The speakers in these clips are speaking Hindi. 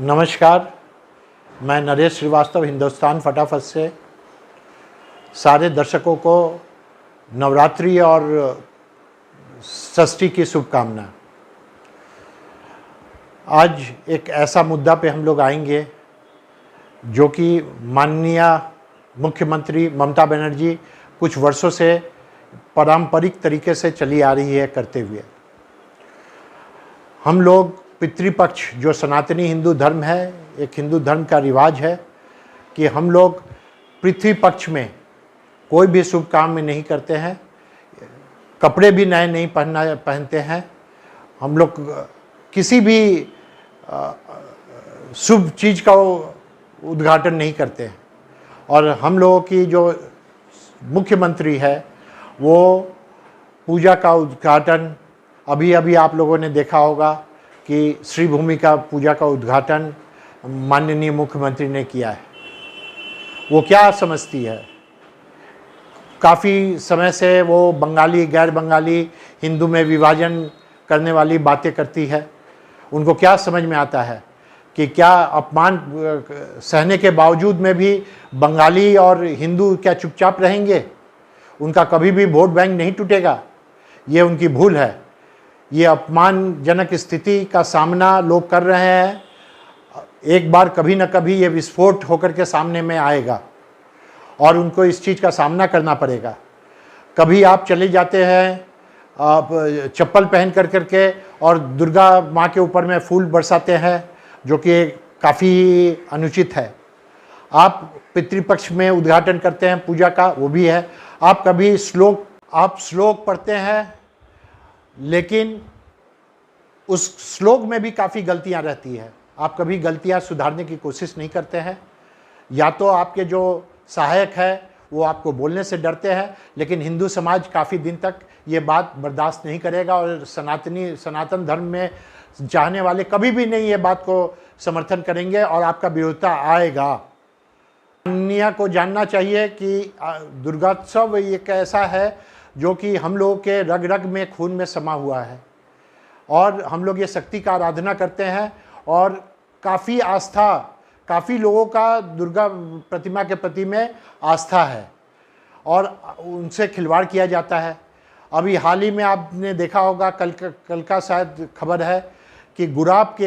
नमस्कार, मैं नरेश श्रीवास्तव हिंदुस्तान फटाफट से सारे दर्शकों को नवरात्रि और षष्ठी की शुभकामना। आज एक ऐसा मुद्दा पे हम लोग आएंगे जो कि माननीय मुख्यमंत्री ममता बनर्जी कुछ वर्षों से पारंपरिक तरीके से चली आ रही है करते हुए। हम लोग पितृपक्ष, जो सनातनी हिंदू धर्म है, एक हिंदू धर्म का रिवाज है कि हम लोग पृथ्वी पक्ष में कोई भी शुभ काम में नहीं करते हैं, कपड़े भी नए नहीं पहनते हैं, हम लोग किसी भी शुभ चीज़ का उद्घाटन नहीं करते हैं। और हम लोगों की जो मुख्यमंत्री है वो पूजा का उद्घाटन, अभी आप लोगों ने देखा होगा कि श्री भूमि का पूजा का उद्घाटन माननीय मुख्यमंत्री ने किया है। वो क्या समझती है? काफ़ी समय से वो बंगाली गैर बंगाली हिंदू में विभाजन करने वाली बातें करती है। उनको क्या समझ में आता है कि क्या अपमान सहने के बावजूद में भी बंगाली और हिंदू क्या चुपचाप रहेंगे? उनका कभी भी वोट बैंक नहीं टूटेगा। ये उनकी भूल है। ये अपमानजनक स्थिति का सामना लोग कर रहे हैं। एक बार कभी न कभी ये विस्फोट होकर के सामने में आएगा और उनको इस चीज़ का सामना करना पड़ेगा। कभी आप चले जाते हैं आप चप्पल पहन करके और दुर्गा माँ के ऊपर में फूल बरसाते हैं, जो कि काफ़ी अनुचित है। आप पितृपक्ष में उद्घाटन करते हैं पूजा का, वो भी है। आप कभी श्लोक पढ़ते हैं, लेकिन उस श्लोक में भी काफ़ी गलतियां रहती है। आप कभी गलतियां सुधारने की कोशिश नहीं करते हैं। या तो आपके जो सहायक है वो आपको बोलने से डरते हैं, लेकिन हिंदू समाज काफ़ी दिन तक ये बात बर्दाश्त नहीं करेगा और सनातन धर्म में चाहने वाले कभी भी नहीं ये बात को समर्थन करेंगे और आपका विरोधता आएगा। माननीय को जानना चाहिए कि दुर्गोत्सव एक ऐसा है जो कि हम लोगों के रग रग में, खून में समा हुआ है और हम लोग ये शक्ति का आराधना करते हैं और काफ़ी आस्था, काफ़ी लोगों का दुर्गा प्रतिमा के प्रति में आस्था है और उनसे खिलवाड़ किया जाता है। अभी हाल ही में आपने देखा होगा, कल का शायद खबर है कि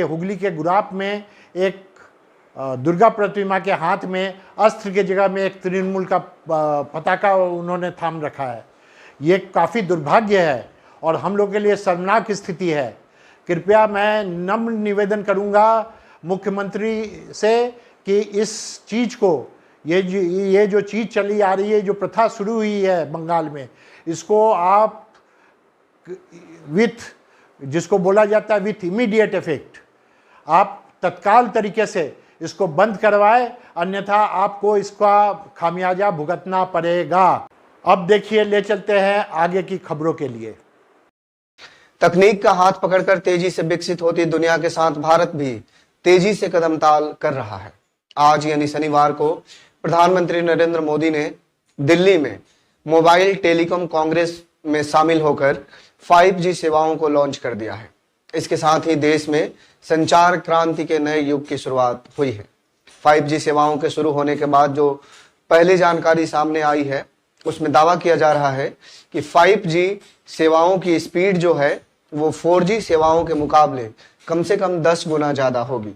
हुगली के गुराप में एक दुर्गा प्रतिमा के हाथ में अस्त्र की जगह में एक तृणमूल का पताका उन्होंने थाम रखा है। ये काफ़ी दुर्भाग्य है और हम लोग के लिए शर्मनाक स्थिति है। कृपया मैं नम्र निवेदन करूंगा मुख्यमंत्री से कि इस चीज़ को, ये जो चीज़ चली आ रही है, जो प्रथा शुरू हुई है बंगाल में, इसको आप जिसको बोला जाता है विथ इमीडिएट इफेक्ट, आप तत्काल तरीके से इसको बंद करवाए, अन्यथा आपको इसका खामियाजा भुगतना पड़ेगा। अब देखिए, ले चलते हैं आगे की खबरों के लिए। तकनीक का हाथ पकड़कर तेजी से विकसित होती दुनिया के साथ भारत भी तेजी से कदम ताल कर रहा है। आज यानी शनिवार को प्रधानमंत्री नरेंद्र मोदी ने दिल्ली में मोबाइल टेलीकॉम कांग्रेस में शामिल होकर 5G सेवाओं को लॉन्च कर दिया है। इसके साथ ही देश में संचार क्रांति के नए युग की शुरुआत हुई है। 5G सेवाओं के शुरू होने के बाद जो पहली जानकारी सामने आई है, उसमें दावा किया जा रहा है कि 5G सेवाओं की स्पीड जो है वो 4G सेवाओं के मुकाबले कम से कम 10 गुना ज़्यादा होगी।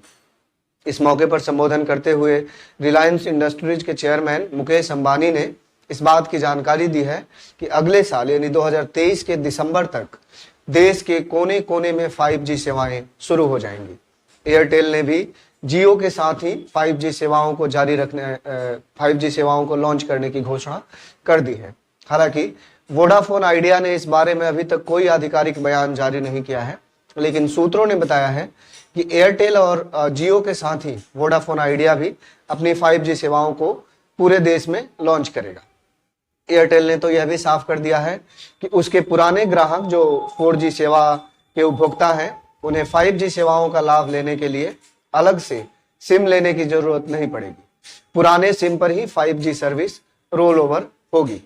इस मौके पर संबोधन करते हुए रिलायंस इंडस्ट्रीज के चेयरमैन मुकेश अंबानी ने इस बात की जानकारी दी है कि अगले साल यानी 2023 के दिसंबर तक देश के कोने कोने में 5G सेवाएं शुरू हो जाएंगी। एयरटेल ने भी जियो के साथ ही 5G सेवाओं को 5G सेवाओं को लॉन्च करने की घोषणा कर दी है। हालांकि वोडाफोन आइडिया ने इस बारे में अभी तक कोई आधिकारिक बयान जारी नहीं किया है, लेकिन सूत्रों ने बताया है कि एयरटेल और जियो के साथ ही वोडाफोन आइडिया भी अपनी 5G सेवाओं को पूरे देश में लॉन्च करेगा। एयरटेल ने तो यह भी साफ कर दिया है कि उसके पुराने ग्राहक जो 4G सेवा के उपभोक्ता हैं, उन्हें 5G सेवाओं का लाभ लेने के लिए अलग से सिम लेने की जरूरत नहीं पड़ेगी। पुराने सिम पर ही 5G सर्विस रोल ओवर होगी।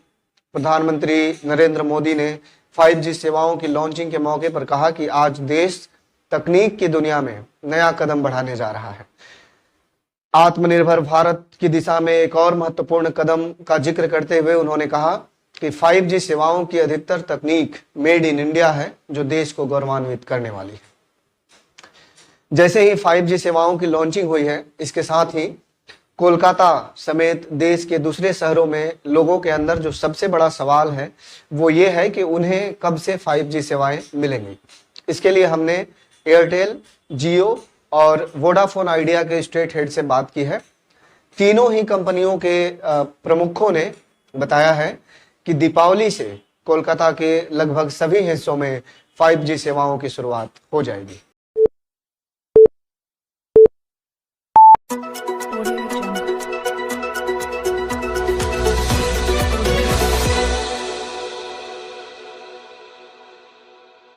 प्रधानमंत्री नरेंद्र मोदी ने 5G सेवाओं की लॉन्चिंग के मौके पर कहा कि आज देश तकनीक की दुनिया में नया कदम बढ़ाने जा रहा है। आत्मनिर्भर भारत की दिशा में एक और महत्वपूर्ण कदम का जिक्र करते हुए उन्होंने कहा कि 5G सेवाओं की अधिकतर तकनीक मेड इन इंडिया है, जो देश को गौरवान्वित करने वाली है। जैसे ही 5G सेवाओं की लॉन्चिंग हुई है, इसके साथ ही कोलकाता समेत देश के दूसरे शहरों में लोगों के अंदर जो सबसे बड़ा सवाल है वो ये है कि उन्हें कब से 5G सेवाएं मिलेंगी। इसके लिए हमने एयरटेल, जियो और वोडाफोन आइडिया के स्टेट हेड से बात की है। तीनों ही कंपनियों के प्रमुखों ने बताया है कि दीपावली से कोलकाता के लगभग सभी हिस्सों में 5G सेवाओं की शुरुआत हो जाएगी।